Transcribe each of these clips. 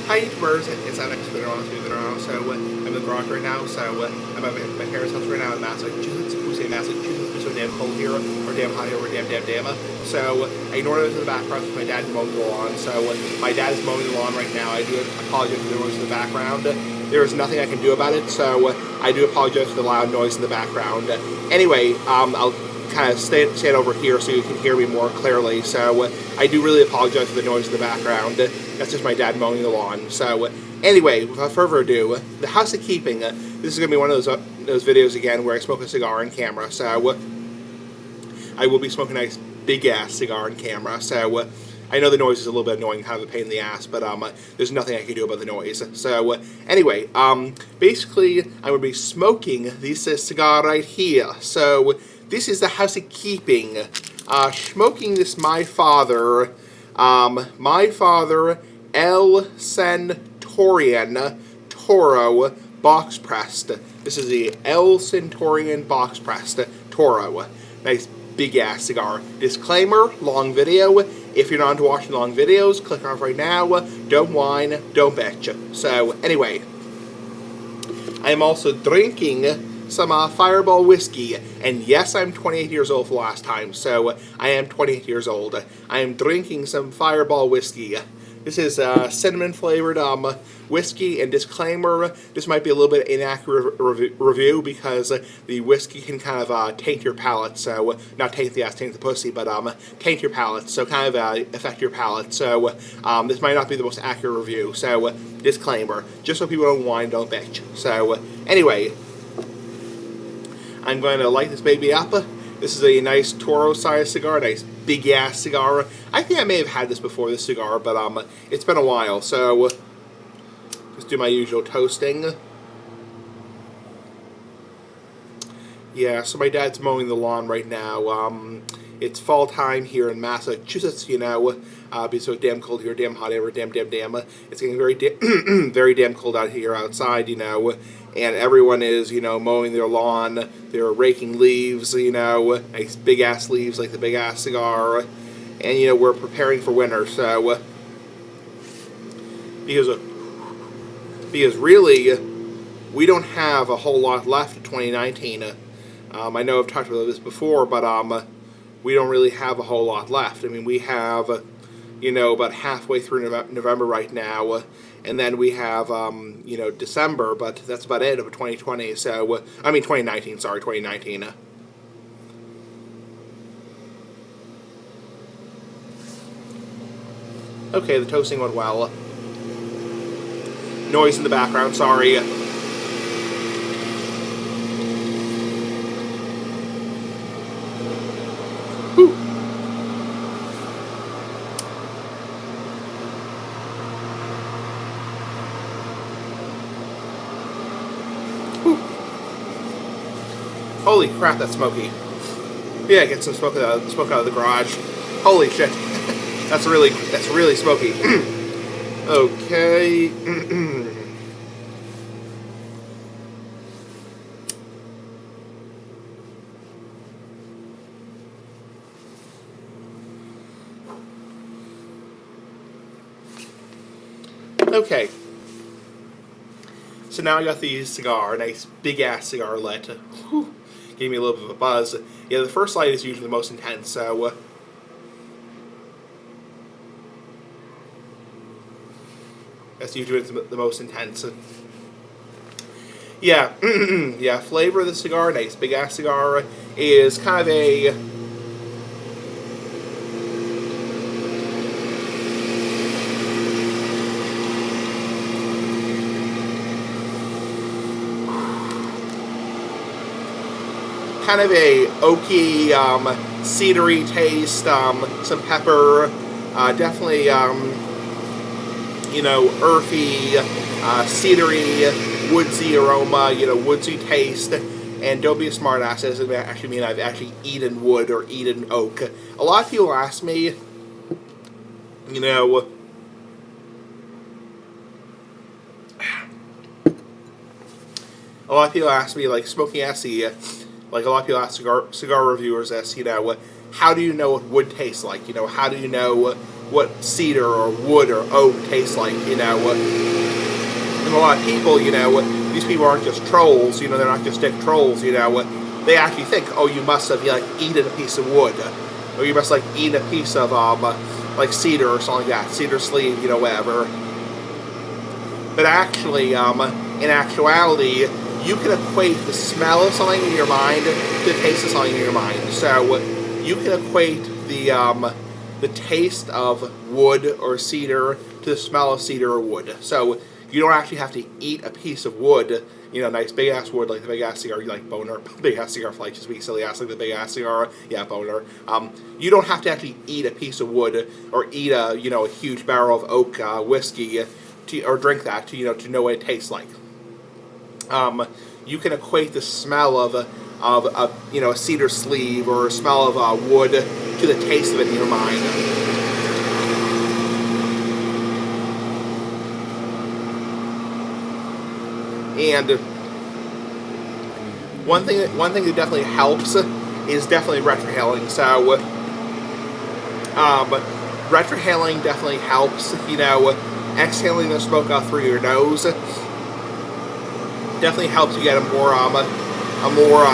Hi YouTubers, it's Alex Video. So I'm in the garage right now, so I'm at my parents' house right now in Massachusetts. We say Massachusetts, it's so damn cold here, or damn hot here, or damn. So I ignore those in the background because my dad's mowing the lawn. So my dad is mowing the lawn right now. I do apologize for the noise in the background. There is nothing I can do about it, so I do apologize for the loud noise in the background. Anyway, I'll kind of stand over here so you can hear me more clearly. So I do really apologize for the noise in the background. That's just my dad mowing the lawn. So anyway, without further ado, the house of keeping. This is going to be one of those videos again where I smoke a cigar on camera. So I will be smoking a nice big ass cigar on camera. So I know the noise is a little bit annoying, kind of a pain in the ass, but there's nothing I can do about the noise. So anyway, basically I'm going to be smoking this cigar right here. So this is the house of keeping. Smoking this my father El Centurion Toro box pressed. This is the El Centurion box pressed Toro. Nice big ass cigar. Disclaimer, long video. If you're not into watching long videos, click off right now. Don't whine, don't bitch. So anyway, I am also drinking some Fireball whiskey, and yes, I'm 28 years old for the last time, so I am 28 years old. I am drinking some Fireball whiskey. This is cinnamon flavored whiskey, and disclaimer, this might be a little bit inaccurate review because the whiskey can kind of taint your palate, so not taint the ass, taint the pussy, but taint your palate, so kind of affect your palate. So this might not be the most accurate review, so disclaimer, just so people don't whine, don't bitch. So anyway, I'm going to light this baby up. This is a nice Toro-sized cigar, nice big-ass cigar. I think I may have had this before, this cigar, but it's been a while, so just do my usual toasting. Yeah, so my dad's mowing the lawn right now. It's fall time here in Massachusetts, you know. Be so damn cold here, damn hot ever, damn. It's getting very, very damn cold out here outside, you know. And everyone is, you know, mowing their lawn. They're raking leaves, you know, nice big ass leaves like the big ass cigar. And you know, we're preparing for winter, so because really we don't have a whole lot left in 2019. I know I've talked about this before, but we don't really have a whole lot left. I mean, we have, you know, about halfway through November right now, and then we have, you know, December, but that's about it of 2020. So, I mean, 2019. Sorry, 2019. Okay, the toasting went well. Noise in the background. Sorry. Holy crap, that's smoky. Yeah, get some smoke out of the garage. Holy shit. That's really smoky. Okay. Okay. So now I got the cigar, a nice big ass cigar lit. Whew. Gave me a little bit of a buzz. Yeah, the first light is usually the most intense, so that's usually the most intense. Yeah, yeah, flavor of the cigar, nice big ass cigar, is kind of a oaky, cedary taste, some pepper, definitely, you know, earthy, cedary, woodsy aroma, you know, woodsy taste. And don't be a smart ass, it doesn't actually mean I've actually eaten wood or eaten oak. A lot of people ask me, you know, like, smoking acid, like a lot of people ask cigar reviewers this, you know, how do you know what wood tastes like? You know, how do you know what cedar or wood or oak tastes like, you know. And a lot of people, you know, these people aren't just trolls, you know, they're not just dick trolls, you know. They actually think, oh, you must have, like, eaten a piece of wood, or you must, like, eat a piece of, like, cedar or something like that, cedar sleeve, you know, whatever. But actually, in actuality, you can equate the smell of something in your mind to the taste of something in your mind. So you can equate the taste of wood or cedar to the smell of cedar or wood. So you don't actually have to eat a piece of wood, you know, nice big ass wood like the big ass cigar, you like boner, big ass cigar flight, just be silly ass like the big ass cigar, yeah, boner. You don't have to actually eat a piece of wood or eat a, you know, a huge barrel of oak whiskey or drink that to, you know, to know what it tastes like. You can equate the smell of you know, a cedar sleeve or a smell of wood to the taste of it in your mind. And one thing that definitely helps is definitely retrohaling. So retrohaling definitely helps, you know. Exhaling the smoke out through your nose definitely helps you get a more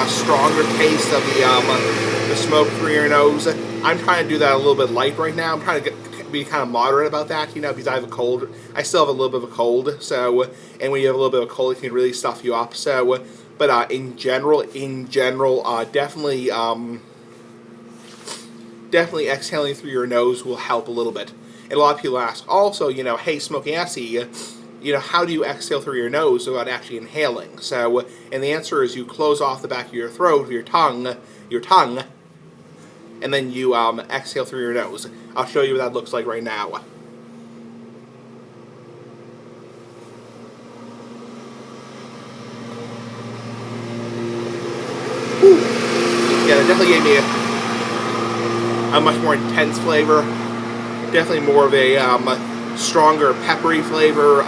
stronger taste of the smoke through your nose. I'm trying to do that a little bit light right now. I'm trying to be kind of moderate about that, you know, because I have a cold. I still have a little bit of a cold, so, and when you have a little bit of a cold, it can really stuff you up. So, but in general, definitely exhaling through your nose will help a little bit. And a lot of people ask also, you know, hey, Smoking Essie, you know, how do you exhale through your nose without actually inhaling? So, and the answer is you close off the back of your throat with your tongue, and then you exhale through your nose. I'll show you what that looks like right now. Whew. Yeah, that definitely gave me a much more intense flavor. Definitely more of a stronger peppery flavor.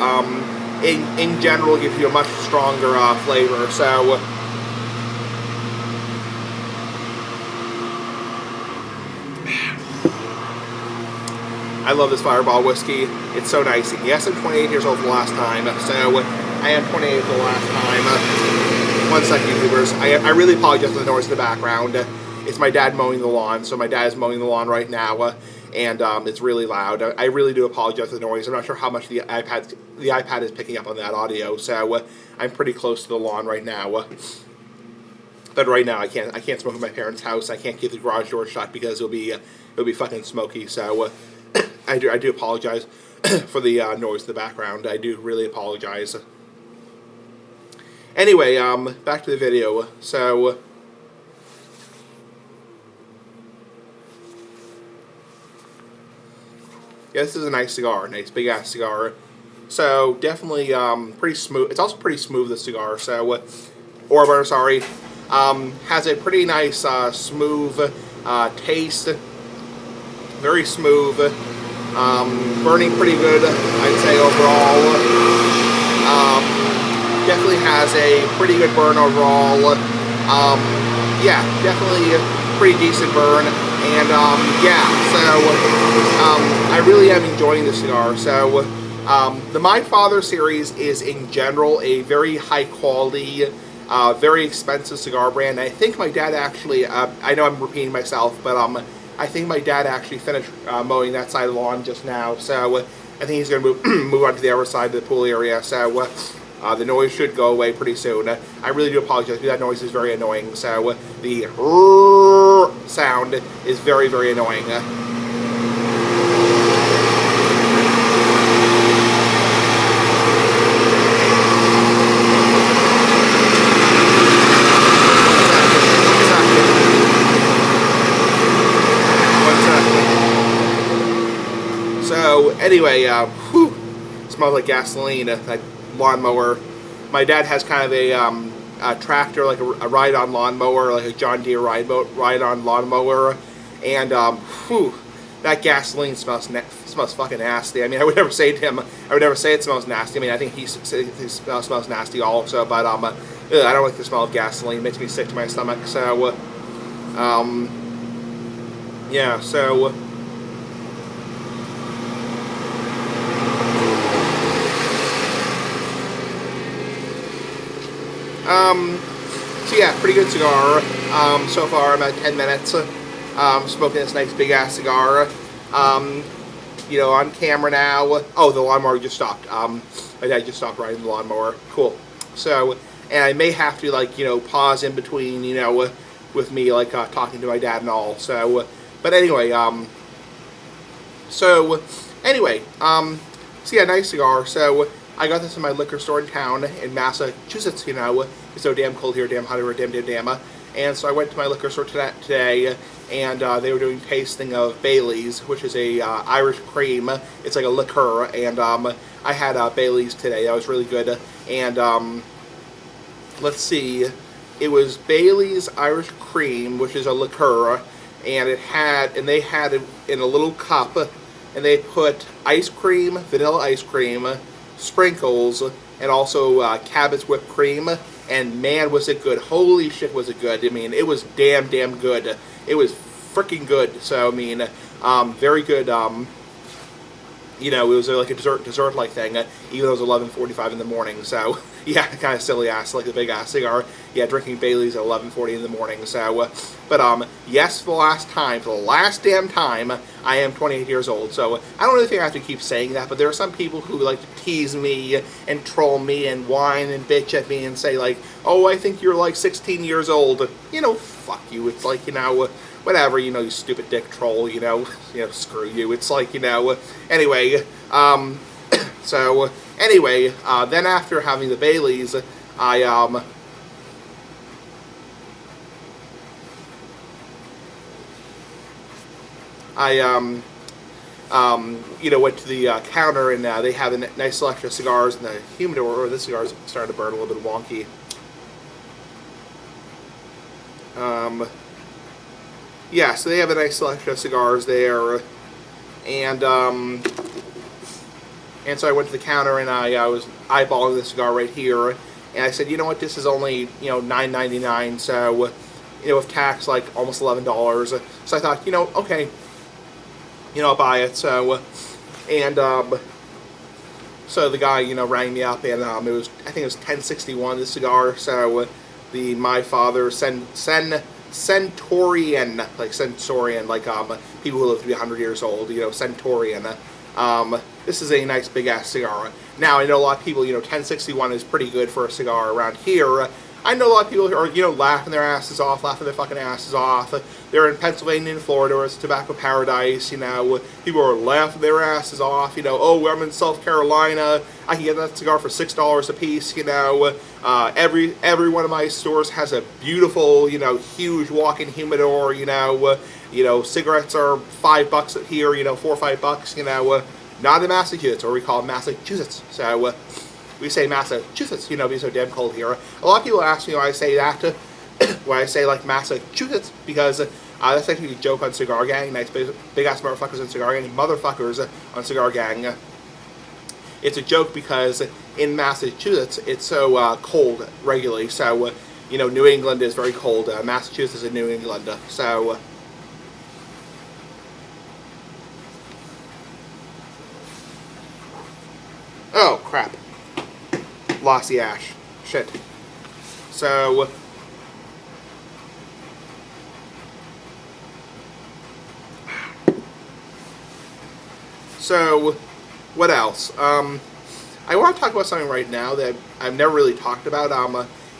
In general, gives you a much stronger flavor. So I love this Fireball whiskey. It's so nice. Yes, I'm 28 years old for the last time. So I am 28 for the last time. 1 second, YouTubers. I really apologize for the noise in the background. It's my dad mowing the lawn. So my dad is mowing the lawn right now. And it's really loud. I really do apologize for the noise. I'm not sure how much the iPad is picking up on that audio, so I'm pretty close to the lawn right now. But right now I can't smoke in my parents' house. I can't keep the garage door shut because it'll be fucking smoky. So I do apologize for the noise in the background. I do really apologize. Anyway, back to the video. So. Yeah, this is a nice cigar, nice big ass cigar. So definitely pretty smooth. It's also pretty smooth, the cigar. So, has a pretty nice smooth taste. Very smooth. Burning pretty good, I'd say overall. Definitely has a pretty good burn overall. Yeah, definitely a pretty decent burn. And yeah, so I really am enjoying this cigar. So the My Father series is in general a very high quality, very expensive cigar brand. I think my dad actually, I know I'm repeating myself, but I think my dad actually finished mowing that side of the lawn just now. So I think he's going to move on to the other side of the pool area. So the noise should go away pretty soon. I really do apologize because that noise is very annoying. So the sound is very, very annoying. So anyway, whew, smells like gasoline. That lawnmower. My dad has kind of a tractor, like a ride-on lawnmower, like a John Deere ride-on lawnmower, and whew, that gasoline smells fucking nasty. I mean, I would never say to him, I would never say it smells nasty. I mean, I think he smells nasty also, but I don't like the smell of gasoline. It makes me sick to my stomach. So yeah, so So yeah, pretty good cigar. So far, about 10 minutes. Smoking this nice big ass cigar. On camera now. Oh, the lawnmower just stopped. My dad just stopped riding the lawnmower. Cool. So, and I may have to pause in between, with me talking to my dad and all. So, but anyway, so yeah, nice cigar. So I got this in my liquor store in town in Massachusetts. It's so damn cold here, damn hot here, damn. And so I went to my liquor store today, and they were doing tasting of Bailey's, which is a Irish cream. It's like a liqueur, and I had Bailey's today. That was really good. And let's see, it was Bailey's Irish cream, which is a liqueur, and they had it in a little cup, and they put ice cream, vanilla ice cream, sprinkles, and also Cabot's whipped cream. And man, was it good. Holy shit, was it good. I mean, it was damn good. It was freaking good. So, I mean, very good. It was like a dessert-like thing, even though it was 11:45 in the morning. So, yeah, kind of silly ass, like a big ass cigar. Yeah, drinking Bailey's at 11:40 in the morning. So, but yes, for the last damn time, I am 28 years old. So, I don't really think I have to keep saying that, but there are some people who like to tease me and troll me and whine and bitch at me and say like, oh, I think you're like 16 years old. Fuck you. It's like, whatever, you stupid dick troll, screw you. It's like, anyway, so, anyway, then after having the Baileys, I went to the counter, and they have a nice selection of cigars in the humidor. This cigar's starting to burn a little bit wonky. Yeah, so they have a nice selection of cigars there, and so I went to the counter, and I was eyeballing the cigar right here, and I said, you know what, this is only, $9.99, so, with tax, like, almost $11, so I thought, okay, I'll buy it, so, and, so the guy, rang me up, and, I think it was $10.61, this cigar, so, my father, Centaurian, like people who live to be 100 years old, Centaurian. This is a nice big ass cigar. Now, I know a lot of people, 1061 is pretty good for a cigar around here. I know a lot of people who are, laughing their fucking asses off. They're in Pennsylvania and Florida, where it's tobacco paradise, people are laughing their asses off, oh, I'm in South Carolina, I can get that cigar for $6 a piece, every one of my stores has a beautiful, huge walk-in humidor, cigarettes are $5 here, $4 or $5, not in Massachusetts, or we call it Massachusetts, so, we say Massachusetts, because so damn cold here. A lot of people ask me why I say that, why I say like Massachusetts, because that's actually a joke on Cigar Gang. Nice big ass motherfuckers on Cigar Gang, motherfuckers on Cigar Gang. It's a joke because in Massachusetts it's so cold regularly. So New England is very cold. Massachusetts is in New England. So. Oh crap. Lost the ash. Shit. So what else? I want to talk about something right now that I've never really talked about.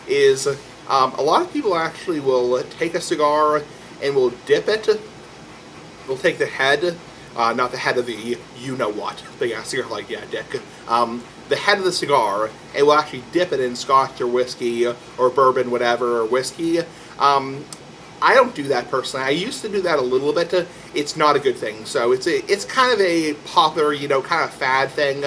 Is a lot of people actually will take a cigar and will dip it. We'll take the head, not the head of the you-know-what, big ass cigar, like, yeah, dick. The head of the cigar, and we'll actually dip it in scotch or whiskey or bourbon, whatever, or whiskey. I don't do that personally. I used to do that a little bit. It's not a good thing. So it's kind of a popular, kind of fad thing.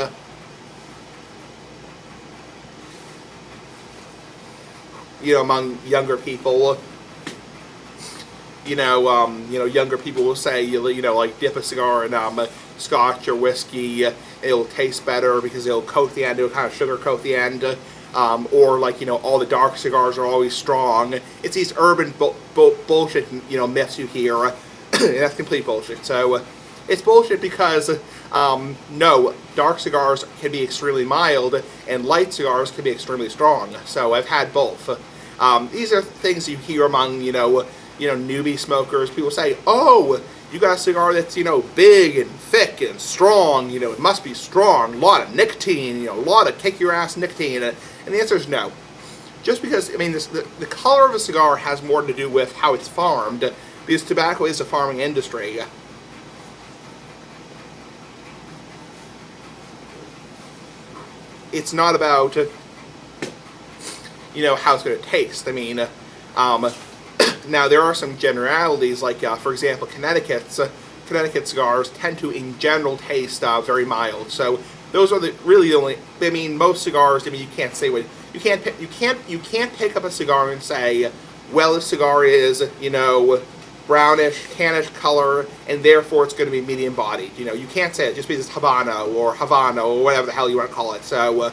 Among younger people. Younger people will say, like dip a cigar in scotch or whiskey. It'll taste better because it'll coat the end. It'll kind of sugar coat the end. Or like, all the dark cigars are always strong. It's these urban bullshit, myths you hear. And that's complete bullshit. So, it's bullshit because No, dark cigars can be extremely mild, and light cigars can be extremely strong. So I've had both. These are things you hear among, newbie smokers. People say, "Oh, you got a cigar that's, big and thick and strong. It must be strong. A lot of nicotine. A lot of kick your ass nicotine." And the answer is no. Just because, the color of a cigar has more to do with how it's farmed, because tobacco is a farming industry. It's not about, how it's going to taste. Now there are some generalities, like, for example, Connecticut cigars tend to, in general, taste very mild. So those are really the only. Most cigars. You can't say what you can't pick up a cigar and say, well, this cigar is, brownish, tannish color, and therefore it's going to be medium bodied. You can't say it just because it's Havana or whatever the hell you want to call it. So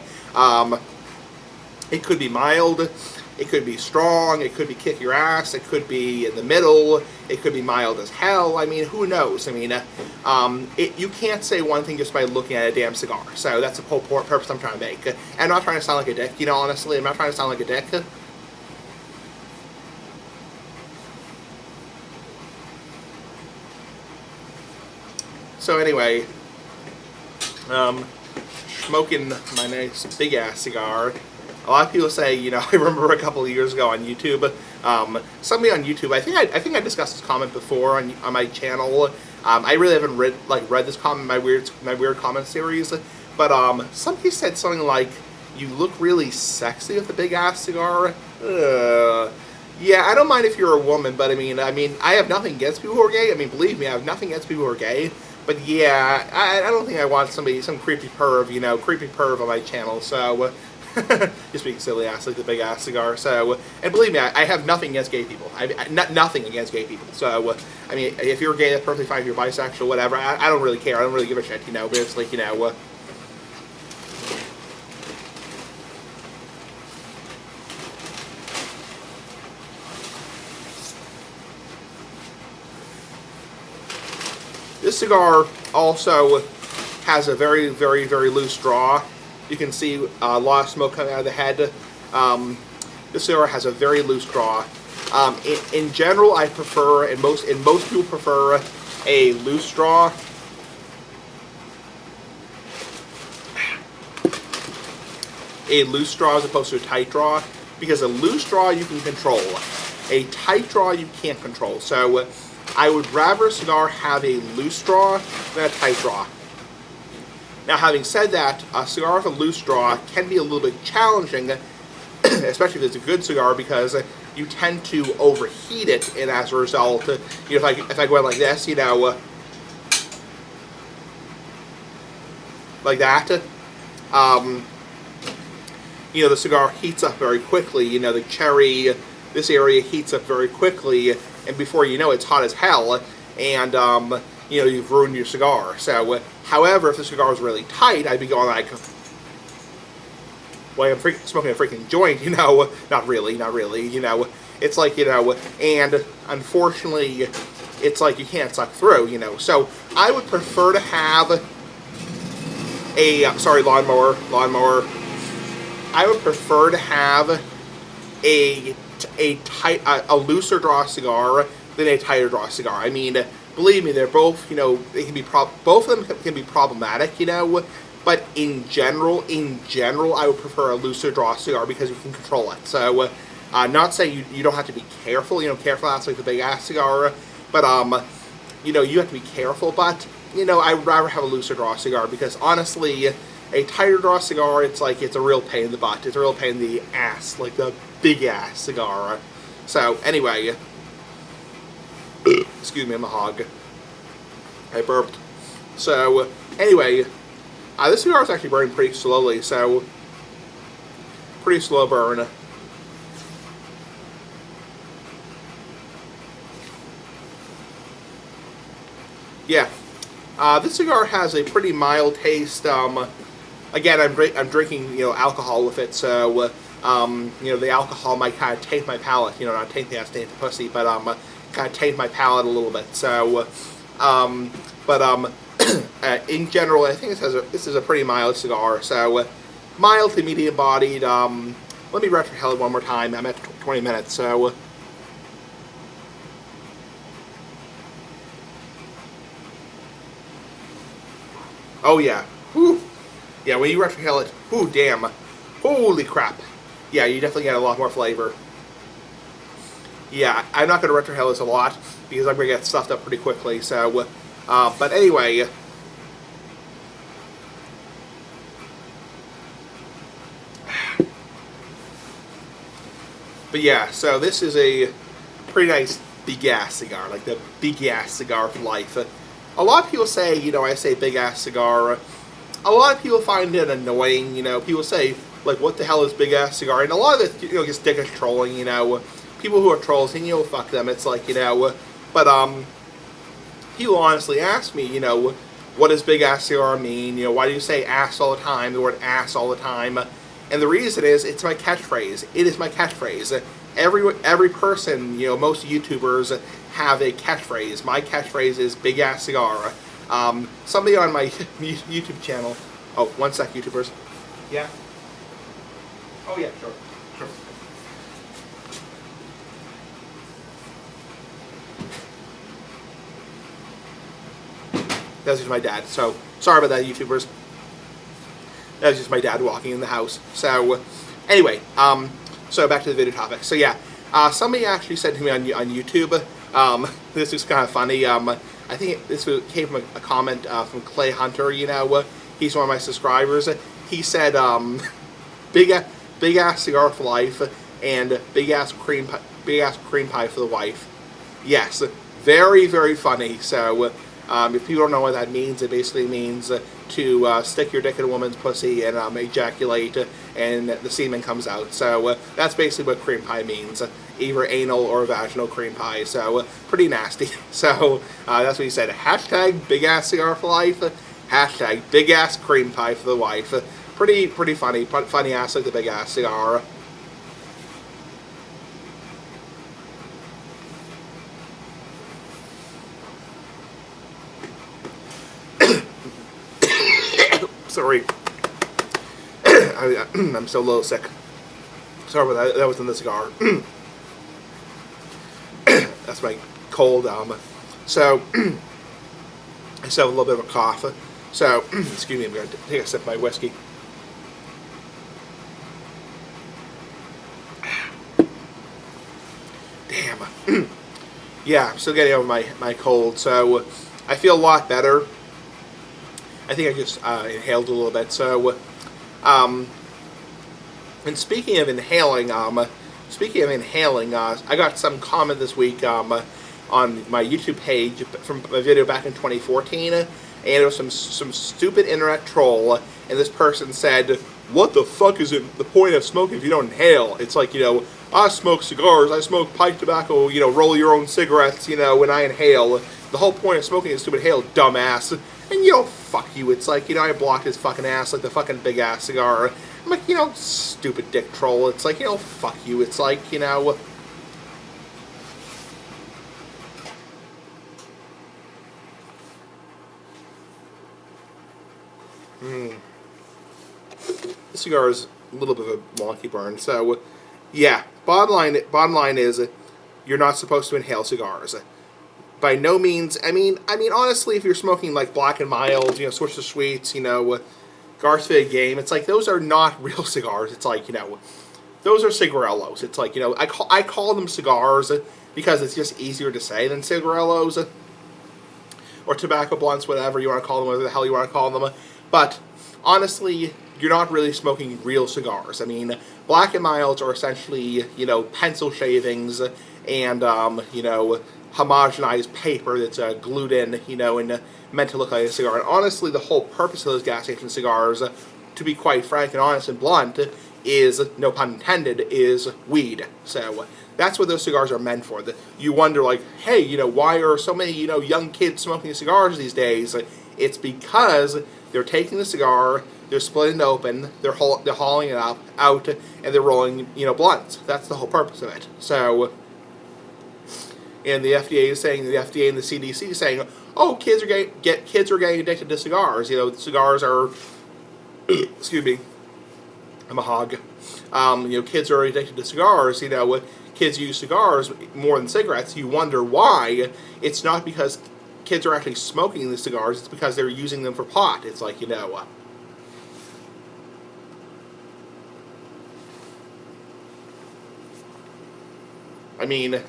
it could be mild, it could be strong, it could be kick your ass, it could be in the middle, it could be mild as hell. Who knows? You can't say one thing just by looking at a damn cigar. So that's the whole purpose I'm trying to make. And I'm not trying to sound like a dick, honestly. I'm not trying to sound like a dick. So anyway, smoking my nice big ass cigar. A lot of people say, I remember a couple of years ago on YouTube, somebody on YouTube, I think I discussed this comment before on my channel. I really haven't read this comment in my weird comment series, but somebody said something like, "You look really sexy with a big ass cigar." Yeah, I don't mind if you're a woman, but I have nothing against people who are gay. Believe me, I have nothing against people who are gay. But yeah, I don't think I want some creepy perv on my channel. So just being silly ass like the big ass cigar. So, and believe me, I have nothing against gay people. Nothing against gay people. So if you're gay, that's perfectly fine. If you're bisexual, whatever. I don't really care. I don't really give a shit. But it's like This cigar also has a very, very, very loose straw. You can see a lot of smoke coming out of the head. This cigar has a very loose straw. In general, I prefer, and most people prefer, a loose straw. A loose straw as opposed to a tight draw, because a loose straw you can control. A tight draw you can't control. So I would rather a cigar have a loose straw than a tight draw. Now, having said that, a cigar with a loose straw can be a little bit challenging, especially if it's a good cigar, because you tend to overheat it, and as a result, if I go in like this, like that, the cigar heats up very quickly. The cherry, this area heats up very quickly, and before you know it, it's hot as hell, and you've ruined your cigar. So, however, if the cigar is really tight, I'd be going like, well, I'm smoking a freaking joint, not really, it's like, and unfortunately, it's like you can't suck through, so I would prefer to have lawnmower, I would prefer to have a looser draw cigar than a tighter draw cigar. Believe me, they're both, they can be both of them can be problematic, but in general, I would prefer a looser draw cigar because you can control it. So, not saying you don't have to be careful, careful that's like the big ass cigar, but you have to be careful. But I would rather have a looser draw cigar because honestly, a tighter draw cigar, it's a real pain in the butt. It's a real pain in the ass, like the big ass cigar. So anyway, excuse me, I'm a hog. I burped. So anyway, this cigar is actually burning pretty slowly, so pretty slow burn. Yeah, this cigar has a pretty mild taste. Again, I'm drinking alcohol with it, so the alcohol might kind of taint my palate. Not taint the ass, taint the pussy, but kind of taint my palate a little bit. So, in general, I think this is a pretty mild cigar. So mild to medium bodied. Let me retrohale it one more time. I'm at 20 minutes. So. Oh yeah. Whew. Yeah, when you retrohale it, ooh, damn. Holy crap. Yeah, you definitely get a lot more flavor. Yeah, I'm not going to retrohale this a lot because I'm going to get stuffed up pretty quickly. So, but anyway. But yeah, so this is a pretty nice big ass cigar, like the big ass cigar for life. A lot of people say, I say big ass cigar. A lot of people find it annoying, people say, like, what the hell is big ass cigar? And a lot of it, just dickish trolling, people who are trolls, and fuck them. It's like, but people honestly ask me, what does big ass cigar mean? Why do you say ass all the time, the word ass all the time? And the reason is, it's my catchphrase. It is my catchphrase. Every person, most YouTubers have a catchphrase. My catchphrase is big ass cigar. Somebody on my YouTube channel. Oh, one sec, YouTubers. Yeah. Oh yeah, sure. That's just my dad. So sorry about that, YouTubers. That's just my dad walking in the house. So anyway, so back to the video topic. So yeah, somebody actually said to me on YouTube. This was kind of funny. I think this came from a comment from Clay Hunter. He's one of my subscribers. He said, big ass cigar for life and big ass cream pie for the wife. Yes, very, very funny. So if people don't know what that means, it basically means to stick your dick in a woman's pussy and ejaculate, and the semen comes out. So that's basically what cream pie means, either anal or vaginal cream pie. So pretty nasty. So that's what he said. Hashtag big ass cigar for life. Hashtag big ass cream pie for the wife. Pretty funny. Funny ass like the big ass cigar. Sorry. I'm still a little sick. Sorry about that. That was in the cigar. That's my cold. So I still have a little bit of a cough. So excuse me. I'm going to take a sip of my whiskey. Damn. Yeah, I'm still getting over my cold. So I feel a lot better. I think I just inhaled a little bit. So, and speaking of inhaling, I got some comment this week on my YouTube page from a video back in 2014, and it was some stupid internet troll, and this person said, "What the fuck is the point of smoking if you don't inhale?" It's like, I smoke cigars, I smoke pipe tobacco, roll your own cigarettes, when I inhale. The whole point of smoking is to inhale, dumbass. And, fuck you. It's like, I blocked his fucking ass like the fucking big ass cigar. I'm like, stupid dick troll. It's like, fuck you. It's like, This cigar is a little bit of a wonky burn. So, yeah. Bottom line is, you're not supposed to inhale cigars. By no means, I mean, honestly, if you're smoking like Black and Mild, Switch to Sweets, Garcia Game, it's like those are not real cigars. It's like, those are cigarellos. It's like, I call them cigars because it's just easier to say than cigarellos or tobacco blunts, whatever you want to call them, whatever the hell you want to call them. But honestly, you're not really smoking real cigars. I mean, Black and Milds are essentially, pencil shavings and, homogenized paper that's glued in, and meant to look like a cigar. And honestly, the whole purpose of those gas station cigars, to be quite frank and honest and blunt, is, no pun intended, is weed. So that's what those cigars are meant for. You wonder, like, hey, why are so many, young kids smoking cigars these days? It's because they're taking the cigar, they're splitting it open, they're hauling it out, and they're rolling, blunts. That's the whole purpose of it. So, and the FDA is saying, the FDA and the CDC is saying, oh, kids are getting addicted to cigars. Cigars are, excuse me, I'm a hog. Kids are addicted to cigars. Kids use cigars more than cigarettes. You wonder why. It's not because kids are actually smoking the cigars. It's because they're using them for pot. It's like, I mean,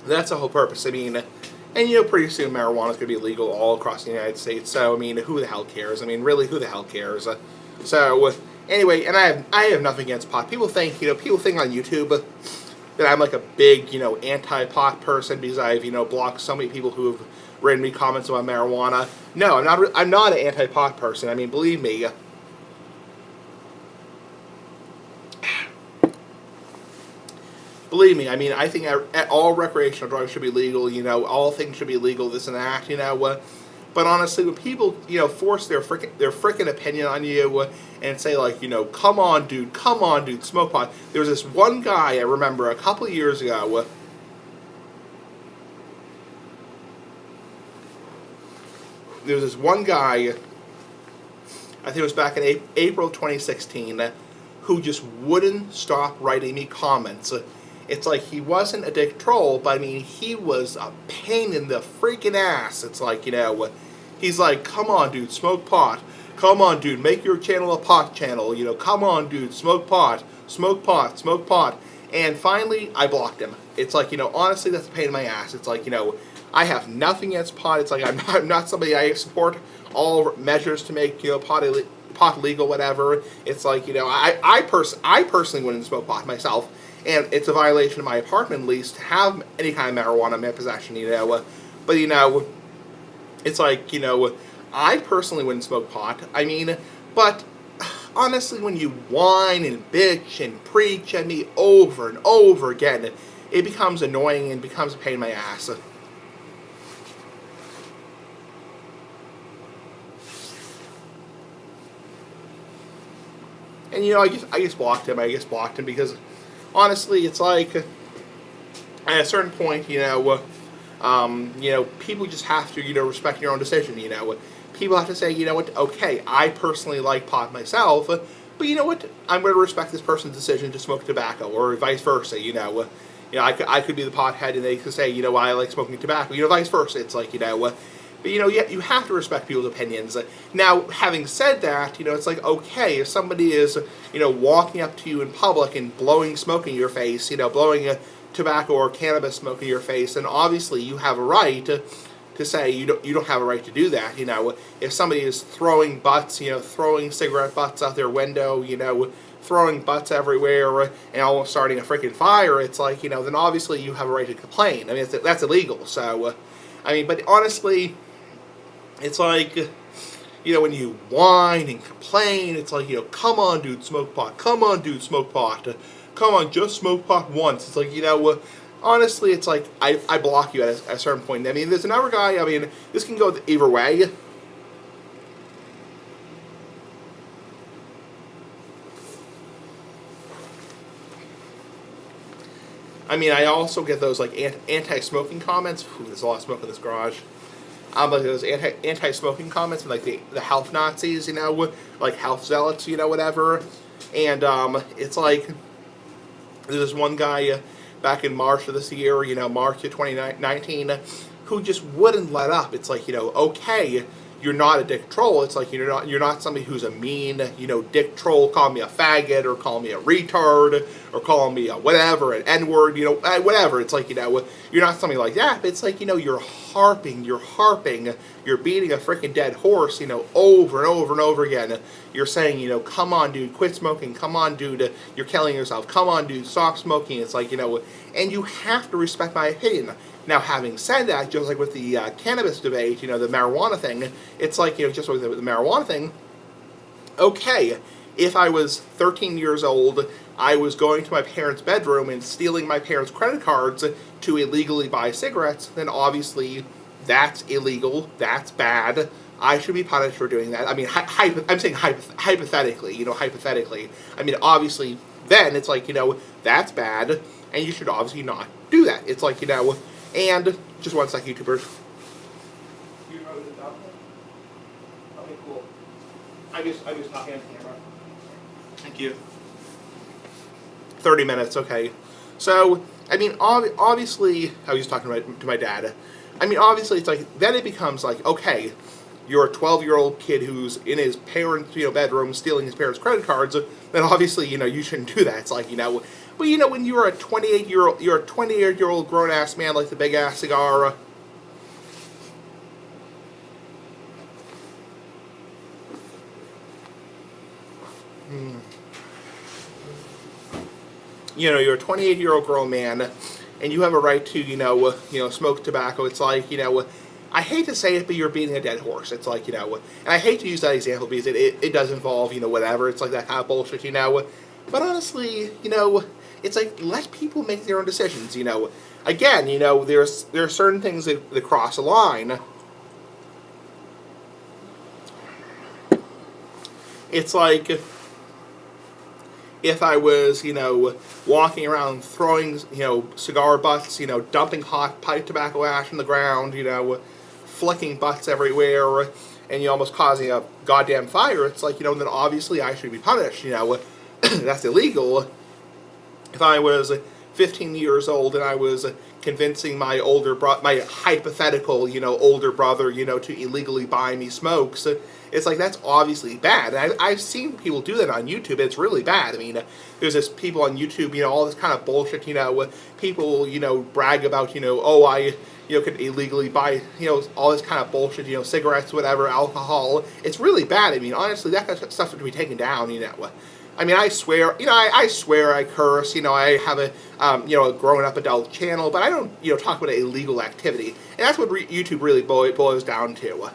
that's the whole purpose. I mean, and pretty soon marijuana is going to be legal all across the United States. So, I mean, who the hell cares? I mean, really, who the hell cares? So, anyway, and I have nothing against pot. People think on YouTube that I'm like a big, anti-pot person because I've, blocked so many people who have written me comments about marijuana. No, I'm not an anti-pot person. I mean, believe me. Believe me, I mean, I think all recreational drugs should be legal, all things should be legal, this and that, But honestly, when people, force their frickin' opinion on you and say, like, come on, dude, smoke pot. There was this one guy I remember a couple of years ago. There was this one guy, I think it was back in April 2016, who just wouldn't stop writing me comments. It's like he wasn't a dick troll, but I mean, he was a pain in the freaking ass. It's like, he's like, come on, dude, smoke pot. Come on, dude, make your channel a pot channel. Come on, dude, smoke pot, smoke pot, smoke pot. And finally, I blocked him. It's like, honestly, that's a pain in my ass. It's like, I have nothing against pot. It's like, I'm not somebody, I support all measures to make, pot legal, whatever. It's like, I personally wouldn't smoke pot myself. And it's a violation of my apartment lease to have any kind of marijuana in my possession, But, it's like, I personally wouldn't smoke pot. I mean, but honestly, when you whine and bitch and preach at me over and over again, it becomes annoying and becomes a pain in my ass. And, I just blocked him. I just blocked him because, honestly, it's like, at a certain point, people just have to, respect your own decision, People have to say, okay, I personally like pot myself, but I'm going to respect this person's decision to smoke tobacco, or vice versa, I could be the pothead and they could say, I like smoking tobacco, vice versa. It's like, but, you have to respect people's opinions. Now, having said that, it's like, okay, if somebody is, walking up to you in public and blowing smoke in your face, blowing tobacco or cannabis smoke in your face, then obviously you have a right to say you don't have a right to do that, If somebody is throwing butts, throwing cigarette butts out their window, throwing butts everywhere and almost starting a freaking fire, it's like, then obviously you have a right to complain. I mean, that's illegal. So, but honestly, it's like, when you whine and complain, it's like, come on, dude, smoke pot. Come on, dude, smoke pot. Come on, just smoke pot once. It's like, honestly, it's like, I block you at a certain point. I mean, there's another guy, this can go either way. I also get those, like, anti-smoking comments. Ooh, there's a lot of smoke in this garage. Like those anti-smoking comments and, like, the health Nazis, like health zealots, whatever. And, it's like, there's this one guy back in March of this year, March of 2019, who just wouldn't let up. It's like, okay, you're not a dick troll. It's like you're not somebody who's a mean, dick troll, call me a faggot or call me a retard or call me a whatever, an N-word, whatever. It's like, you're not somebody like that, but it's like, you're harping, you're beating a freaking dead horse, over and over and over again. You're saying, come on, dude, quit smoking. Come on, dude, you're killing yourself. Come on, dude, stop smoking. It's like, and you have to respect my opinion. Now, having said that, just like with the cannabis debate, the marijuana thing, it's like, just with the marijuana thing, okay, if I was 13 years old, I was going to my parents' bedroom and stealing my parents' credit cards to illegally buy cigarettes, then obviously that's illegal, that's bad. I should be punished for doing that. I'm saying hypothetically, hypothetically. Obviously, then it's like, that's bad, and you should obviously not do that. It's like, and just one sec, YouTubers. I'm just talking on camera. Thank you. 30 minutes, okay. So, I mean, obviously, I was just talking to my dad. I mean, obviously, it's like, then it becomes like, okay, you're a 12-year-old kid who's in his parents' bedroom stealing his parents' credit cards, then obviously, you shouldn't do that. It's like, but when you're a 28-year-old grown-ass man like the big-ass cigar, you're a 28-year-old grown man, and you have a right to, smoke tobacco. It's like, I hate to say it, but you're beating a dead horse. It's like, and I hate to use that example because it does involve, whatever. It's like that kind of bullshit, But honestly, it's like, let people make their own decisions, Again, there are certain things that cross a line. It's like, if I was, walking around throwing, cigar butts, dumping hot pipe tobacco ash on the ground, flicking butts everywhere, and almost causing a goddamn fire, it's like, then obviously I should be punished, That's illegal. If I was 15 years old and I was convincing my my hypothetical, older brother, to illegally buy me smokes, it's like, that's obviously bad. And I've seen people do that on YouTube. It's really bad. I mean, there's this people on YouTube, all this kind of bullshit, people, brag about, oh, I, could illegally buy, all this kind of bullshit, cigarettes, whatever, alcohol. It's really bad. I mean, honestly, that kind of stuff should be taken down, I mean, I swear, I swear, I curse, I have a, a grown-up adult channel, but I don't, talk about illegal activity. And that's what YouTube really boils down to.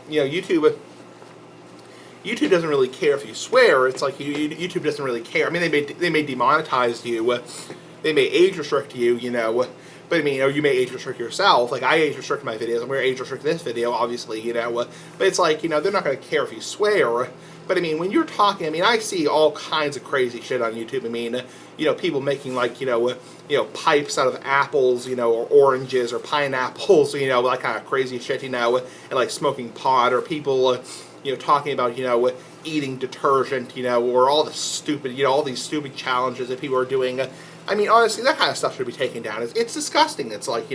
YouTube doesn't really care if you swear. It's like, YouTube doesn't really care. I mean, they may demonetize you, they may age restrict you, but I mean, you may age restrict yourself. Like, I age restrict my videos, I'm going to age restrict this video, obviously, but it's like, they're not going to care if you swear. But I mean, when you're talking, I mean, I see all kinds of crazy shit on YouTube. I mean, people making like, pipes out of apples, or oranges or pineapples, that kind of crazy shit, and like smoking pot, or people, talking about, eating detergent, or all the stupid, all these stupid challenges that people are doing. I mean, honestly, that kind of stuff should be taken down. It's disgusting. It's like,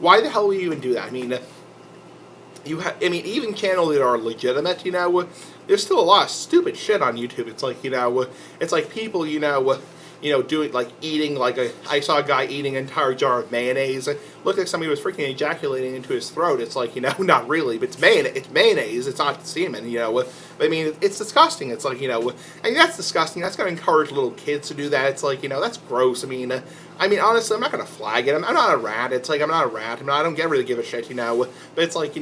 why the hell would you even do that? I mean, even channels that are legitimate, there's still a lot of stupid shit on YouTube. It's like, it's like people, doing, like, eating, like, I saw a guy eating an entire jar of mayonnaise. It looked like somebody was freaking ejaculating into his throat. It's like, not really, but it's mayonnaise, it's not semen, But I mean, it's disgusting. It's like, I mean, that's disgusting. That's going to encourage little kids to do that. It's like, that's gross. I mean, honestly, I'm not going to flag it. I'm not a rat. It's like, I'm not a rat. I don't really give a shit, But it's like,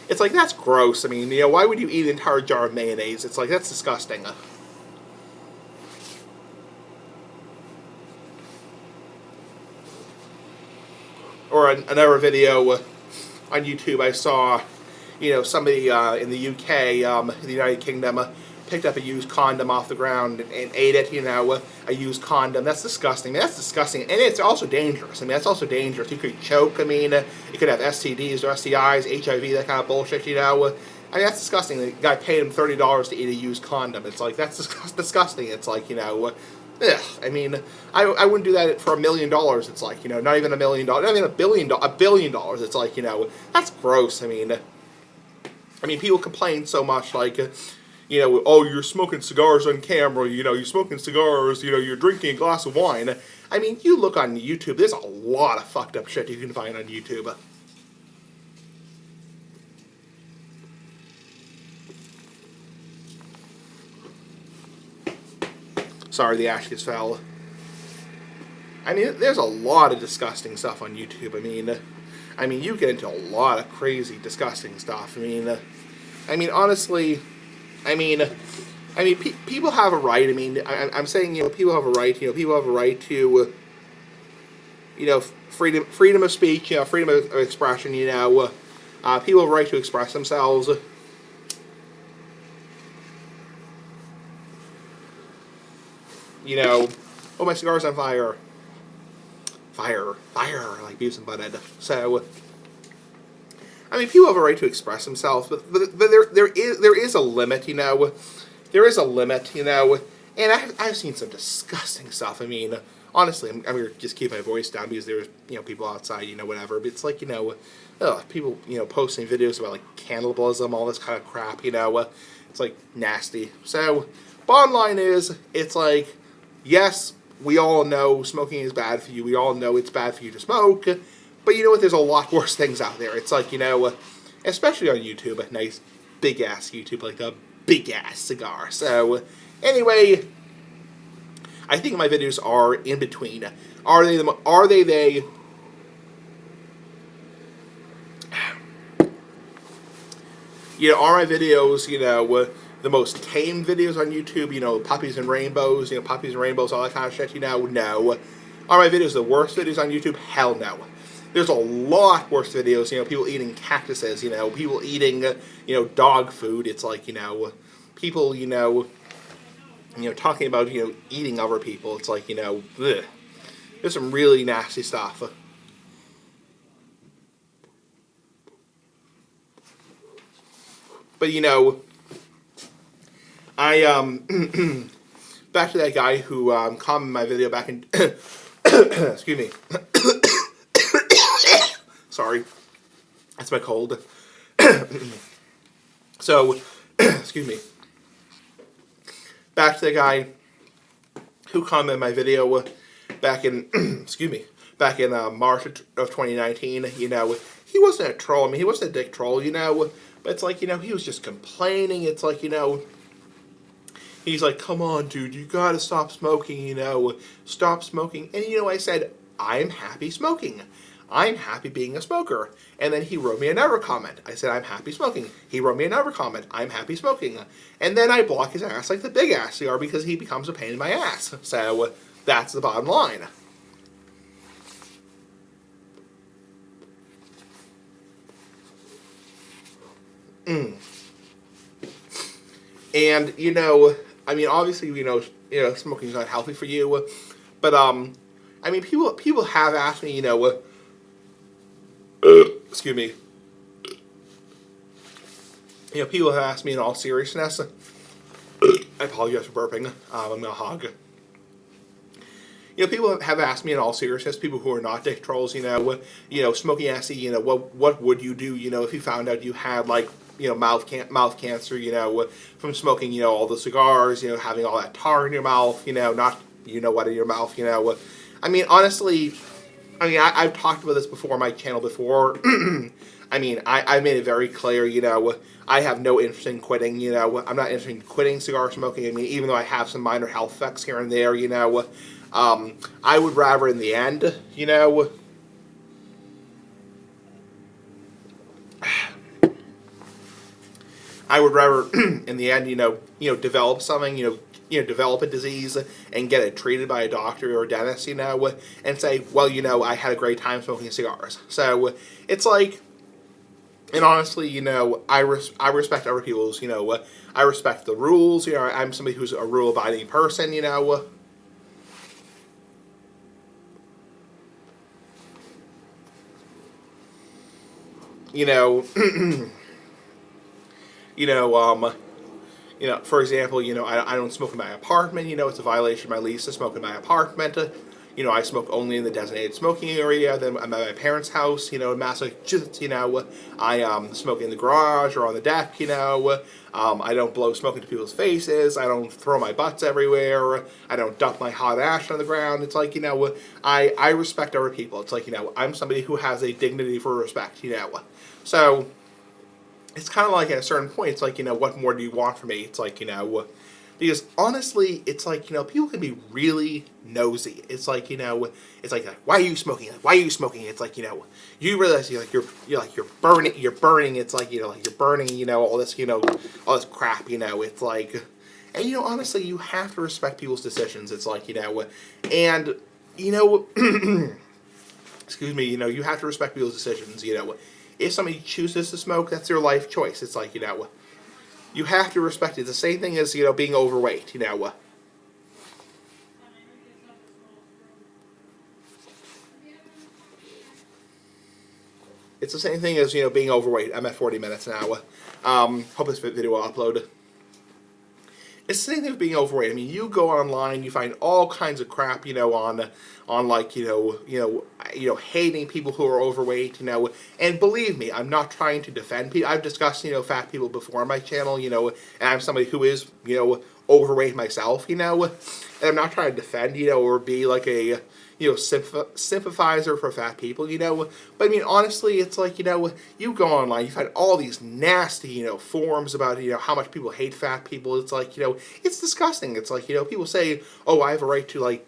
it's like, that's gross. I mean, why would you eat an entire jar of mayonnaise? It's like, that's disgusting. Or another video on YouTube I saw, somebody in the UK, the United Kingdom, picked up a used condom off the ground and ate it, a used condom. That's disgusting. I mean, that's disgusting. And it's also dangerous. I mean, that's also dangerous. You could choke. I mean, you could have STDs or STIs, HIV, that kind of bullshit, I mean, that's disgusting. The guy paid him $30 to eat a used condom. It's like, that's disgusting. It's like, ugh. I mean, I wouldn't do that for $1 million. It's like, not even $1 million, not even $1 billion. It's like, that's gross. I mean, people complain so much, like, oh, you're smoking cigars on camera, you're smoking cigars, you're drinking a glass of wine. I mean, you look on YouTube, there's a lot of fucked up shit you can find on YouTube. Sorry, the ashes fell. I mean, there's a lot of disgusting stuff on YouTube. I mean, you get into a lot of crazy, disgusting stuff. I mean, honestly, people have a right. I mean, I'm saying, people have a right. People have a right to, freedom of speech. Freedom of expression. People have a right to express themselves. Oh, my cigar's on fire. fire, like Beavis and Butthead. So, I mean, people have a right to express themselves, but there is a limit, you know. There is a limit, you know. And I've seen some disgusting stuff. I mean, honestly, I'm going to just keep my voice down because there's, you know, people outside, you know, whatever. But it's like, you know, people, you know, posting videos about, like, cannibalism, all this kind of crap, you know. It's, like, nasty. So, bottom line is, it's like, yes, we all know smoking is bad for you. We all know it's bad for you to smoke. But you know what? There's a lot worse things out there. It's like, you know, especially on YouTube, a nice big-ass YouTube, like a big-ass cigar. So, anyway, I think my videos are in between. Are they you know, are my videos, you know, the most tame videos on YouTube, you know, puppies and rainbows, all that kind of shit, you know? No. Are my videos the worst videos on YouTube? Hell no. There's a lot worse videos, you know, people eating cactuses, you know, people eating, you know, dog food. It's like, you know, people, you know, talking about, you know, eating other people. It's like, you know, ugh. There's some really nasty stuff. But, you know, I, back to that guy who commented my video back in, excuse me. Sorry. That's my cold. So, excuse me. Back to the guy who commented my video back in, excuse me, back in March of 2019. You know, he wasn't a troll. I mean, he wasn't a dick troll, you know. But it's like, you know, he was just complaining. It's like, you know, he's like, come on, dude, you gotta stop smoking, you know. Stop smoking. And, you know, I said, I'm happy smoking. I'm happy being a smoker. And then he wrote me another comment. I said, I'm happy smoking. He wrote me another comment. I'm happy smoking. And then I block his ass like the big ass cigar because he becomes a pain in my ass. So that's the bottom line. And, you know, I mean, obviously, you know, smoking is not healthy for you. But, I mean, people have asked me, you know, excuse me. You know, people have asked me in all seriousness. I apologize for burping. I'm a hog. You know, people have asked me in all seriousness, people who are not dick trolls, you know, smoking acid, you know, what would you do, you know, if you found out you had, like, you know, mouth cancer, you know, from smoking, you know, all the cigars, you know, having all that tar in your mouth, you know, not, you know what, in your mouth, you know. I mean, honestly, I've talked about this before on my channel before. I mean, I made it very clear, you know, I have no interest in quitting, you know. I'm not interested in quitting cigar smoking. I mean, even though I have some minor health effects here and there, you know, I would rather in the end, you know, I would rather in the end, you know, develop something, you know, develop a disease and get it treated by a doctor or a dentist, you know, and say, well, you know, I had a great time smoking cigars. So it's like, and honestly, you know, I respect other people's, you know, I respect the rules. You know, I'm somebody who's a rule-abiding person, you know. You know, you know, you know, for example, you know, I don't smoke in my apartment. You know, it's a violation of my lease to smoke in my apartment. You know, I smoke only in the designated smoking area. Then I'm at my parents' house, you know, in Massachusetts, you know. I smoke in the garage or on the deck, you know. I don't blow smoke into people's faces. I don't throw my butts everywhere. I don't dump my hot ash on the ground. It's like, you know, I respect other people. It's like, you know, I'm somebody who has a dignity for respect, you know. So it's kind of like at a certain point, it's like, you know, what more do you want from me? It's like, you know, because honestly, it's like, you know, people can be really nosy. It's like, you know, it's like, why are you smoking? Why are you smoking? It's like, you know, you realize you're burning. It's like, you know, like you're burning, you know, all this, you know, all this crap, you know. It's like, and you know, honestly, you have to respect people's decisions. It's like, you know, and you know, excuse me, you know, you have to respect people's decisions. You know, if somebody chooses to smoke, that's their life choice. It's like, you know, you have to respect it. It's the same thing as, you know, being overweight, you know. It's the same thing as, being overweight. I'm at 40 minutes now. Hope this video will upload. It's the same thing with being overweight. I mean, you go online, you find all kinds of crap, on like, hating people who are overweight, and believe me, I'm not trying to defend people. I've discussed, fat people before on my channel, and I'm somebody who is, overweight myself, and I'm not trying to defend, or be like a, sympathizer for fat people, but I mean, honestly, it's like, you go online, you find all these nasty, forums about, how much people hate fat people. It's like, it's disgusting. It's like, people say, oh, I have a right to, like,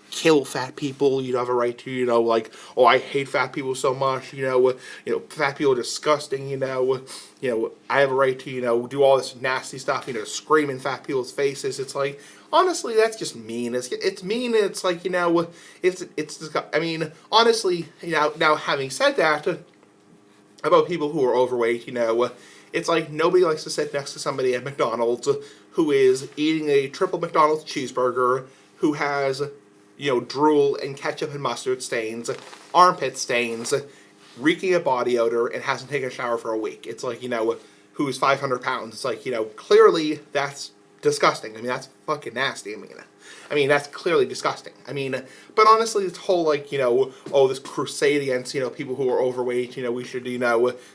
kill fat people. You have a right to, like, oh, I hate fat people so much, fat people are disgusting, I have a right to, do all this nasty stuff, scream in fat people's faces. It's like, honestly, that's just mean. It's mean. It's like, I mean, honestly, now having said that about people who are overweight, it's like nobody likes to sit next to somebody at McDonald's who is eating a triple McDonald's cheeseburger, who has, drool and ketchup and mustard stains, armpit stains, reeking of body odor, and hasn't taken a shower for a week. It's like, who's 500 pounds. It's like, clearly that's disgusting. I mean, that's fucking nasty. I mean, that's clearly disgusting. I mean, but honestly, this whole, like, oh, this crusade against, people who are overweight, we should,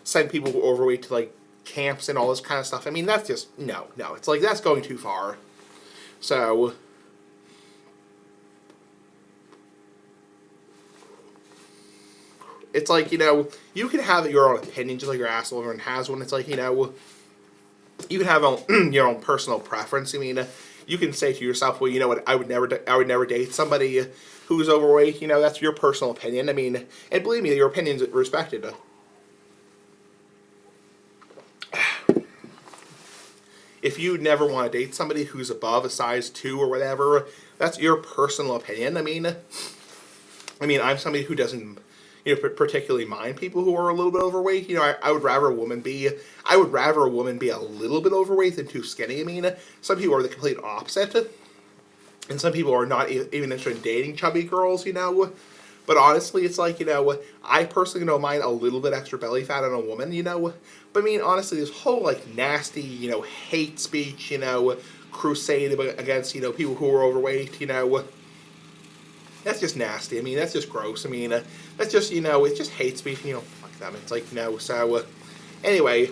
send people who are overweight to, like, camps and all this kind of stuff. I mean, that's just, no. It's like, that's going too far. So, it's like, you can have your own opinion, just like your asshole everyone has one. It's like, you can have your own personal preference. I mean, you can say to yourself, well, you know what, I would never date somebody who's overweight. That's your personal opinion. I mean, and believe me, your opinion's respected. If you never want to date somebody who's above a size 2 or whatever, that's your personal opinion. I mean, I'm somebody who doesn't, particularly mind people who are a little bit overweight. I would rather a woman be a little bit overweight than too skinny. I mean, some people are the complete opposite, and some people are not even interested in dating chubby girls. But honestly, it's like, I personally don't mind a little bit extra belly fat on a woman. But I mean, honestly, this whole, like, nasty, hate speech, crusade against, people who are overweight, that's just nasty. I mean, that's just gross. I mean, that's just, it's just hate speech. Fuck them. It's like, so, anyway.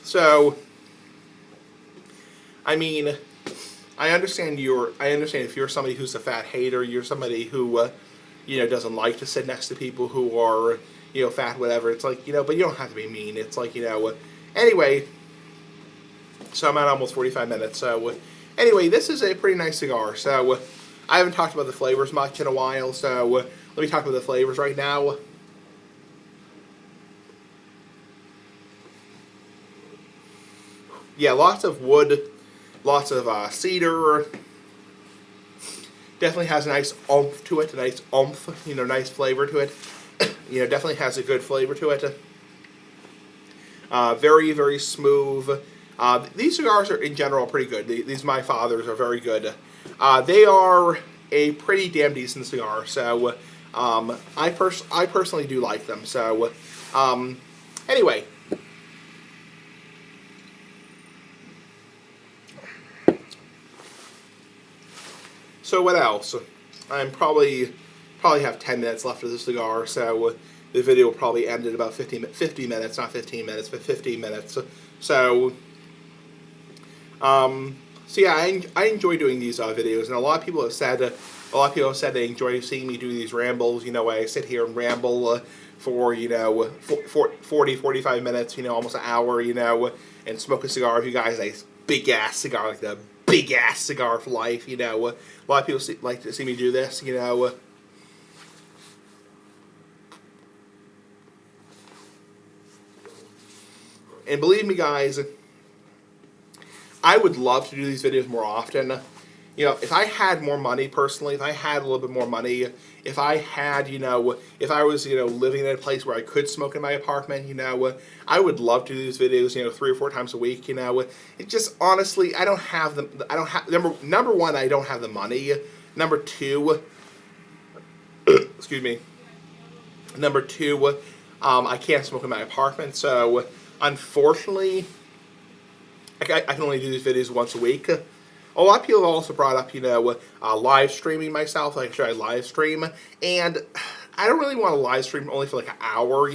So, I mean, I understand if you're somebody who's a fat hater, you're somebody who, doesn't like to sit next to people who are, fat, whatever. It's like, but you don't have to be mean. It's like, anyway. So I'm at almost 45 minutes. So anyway, this is a pretty nice cigar. So I haven't talked about the flavors much in a while. So let me talk about the flavors right now. Yeah, lots of wood, lots of cedar. Definitely has a nice oomph to it, a nice oomph, nice flavor to it. Definitely has a good flavor to it. Very, very smooth. These cigars are, in general, pretty good. These My Fathers are very good. They are a pretty damn decent cigar. So, I personally do like them. So, anyway. So what else? I'm probably have 10 minutes left of the cigar. So the video will probably end at about 50 minutes, not 15 minutes, but 15 minutes. So. So yeah, I enjoy doing these videos, and a lot of people have said they enjoy seeing me do these rambles. I sit here and ramble for 40, 45 minutes, almost an hour, and smoke a cigar. If you guys a big ass cigar, like the big ass cigar for life, a lot of people like to see me do this, And believe me, guys, I would love to do these videos more often. if I had more money personally, if I had a little bit more money, if I had, if I was, living in a place where I could smoke in my apartment, I would love to do these videos, 3 or 4 times a week, It just, honestly, I don't have number one, I don't have the money. Number two, excuse me. Number two, I can't smoke in my apartment, so unfortunately, I can only do these videos once a week. A lot of people have also brought up, live streaming myself. Like, should I live stream? And I don't really want to live stream only for like an hour,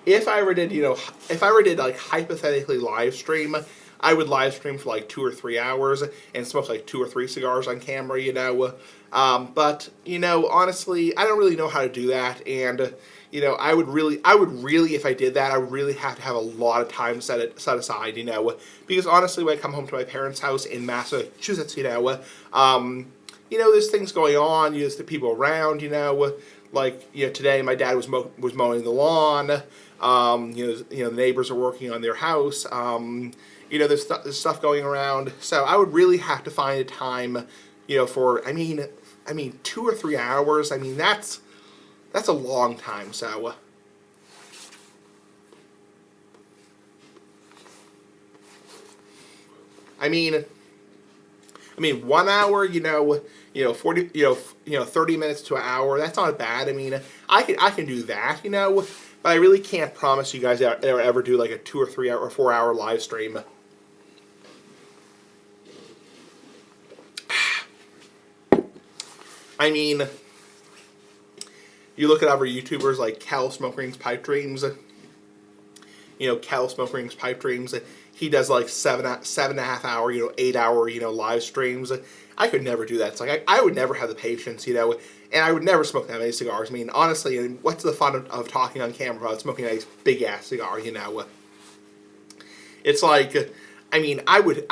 If I ever did, like hypothetically live stream, I would live stream for like 2 or 3 hours and smoke like 2 or 3 cigars on camera, But, honestly, I don't really know how to do that. And, I would really, if I did that, I would really have to have a lot of time set aside, Because honestly, when I come home to my parents' house in Massachusetts, there's things going on, there's the people around, like, today my dad was mowing the lawn, the neighbors are working on their house, there's stuff going around, so I would really have to find a time, for, 2 or 3 hours, that's a long time, so, I mean, 1 hour, 40, 30 minutes to an hour, that's not bad. I can do that, but I really can't promise you guys ever do like a 2 or 3 or 4 hour live stream. You look at other YouTubers like Cal Smoke Rings Pipe Dreams. Cal Smoke Rings Pipe Dreams. He does like 7.5 hour, 8 hour, live streams. I could never do that. It's like I would never have the patience, and I would never smoke that many cigars. Honestly, what's the fun of talking on camera about smoking a nice big ass cigar? It's like, I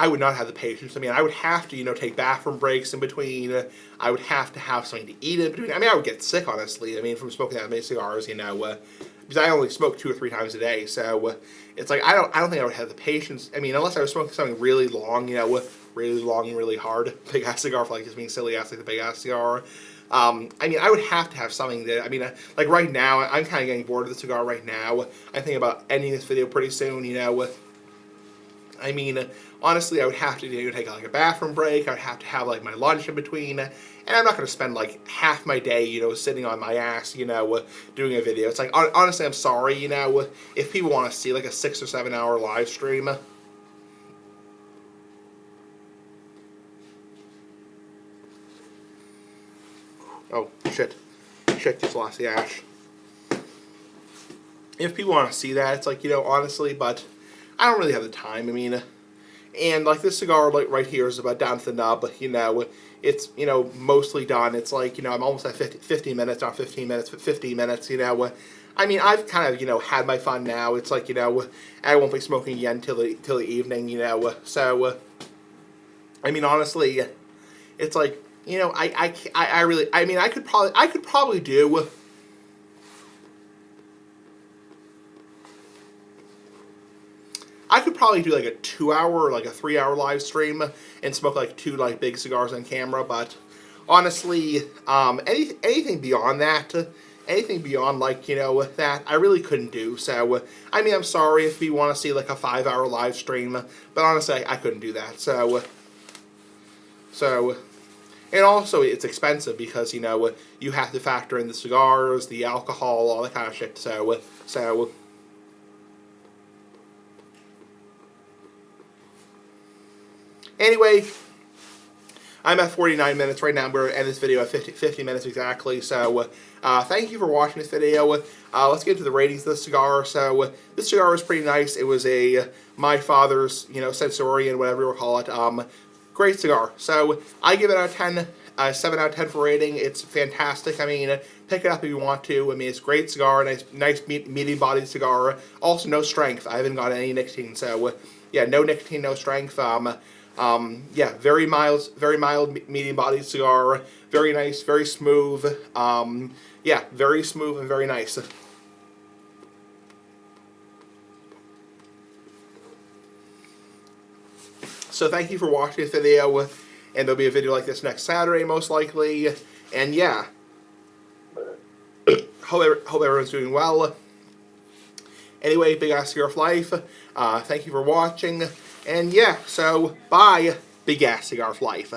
would not have the patience. I would have to, take bathroom breaks in between. I would have to have something to eat in between. I would get sick, honestly. From smoking that many cigars, because I only smoke 2 or 3 times a day. So it's like I don't think I would have the patience. Unless I was smoking something really long, really long and really hard, big ass cigar for like just being silly ass like the big ass cigar. I would have to have something that, like right now, I'm kind of getting bored of the cigar right now. I'm thinking about ending this video pretty soon, honestly, I would have to take like a bathroom break. I would have to have like my lunch in between, and I'm not going to spend like half my day, sitting on my ass, doing a video. It's like, honestly, I'm sorry, if people want to see like a 6 or 7 hour live stream. Oh, shit, just lost the ash. If people want to see that, it's like, honestly, but I don't really have the time. And like this cigar like right here is about down to the nub, it's, mostly done. It's like, I'm almost at 50 minutes, not 15 minutes, but 50 minutes, I've kind of, had my fun now. It's like, I won't be smoking again till the evening, so, honestly, it's like, I really, I could probably do, like a 2 hour or like a 3 hour live stream and smoke like 2 like big cigars on camera, but honestly, anything beyond that, anything beyond like, that, I really couldn't do. So, I'm sorry if you want to see like a 5 hour live stream, but honestly, I couldn't do that. So, and also it's expensive because, you have to factor in the cigars, the alcohol, all that kind of shit. So. Anyway, I'm at 49 minutes right now. I'm going to end this video at 50 minutes exactly. So, thank you for watching this video. Let's get into the ratings of the cigar. So, this cigar was pretty nice. It was my father's, Sensorian, whatever you want to call it. Great cigar. So, I give it out of 10. 7 out of 10 for rating. It's fantastic. Pick it up if you want to. It's a great cigar. Nice medium-bodied cigar. Also, no strength. I haven't got any nicotine. So, yeah, no nicotine, no strength. Yeah, very mild, medium-bodied cigar. Very nice, very smooth. Yeah, very smooth and very nice. So thank you for watching this video, and there'll be a video like this next Saturday, most likely. And yeah, hope everyone's doing well. Anyway, Big Ass Cigar for Life. Thank you for watching. And yeah, so bye, Big Ass Cigar for Life.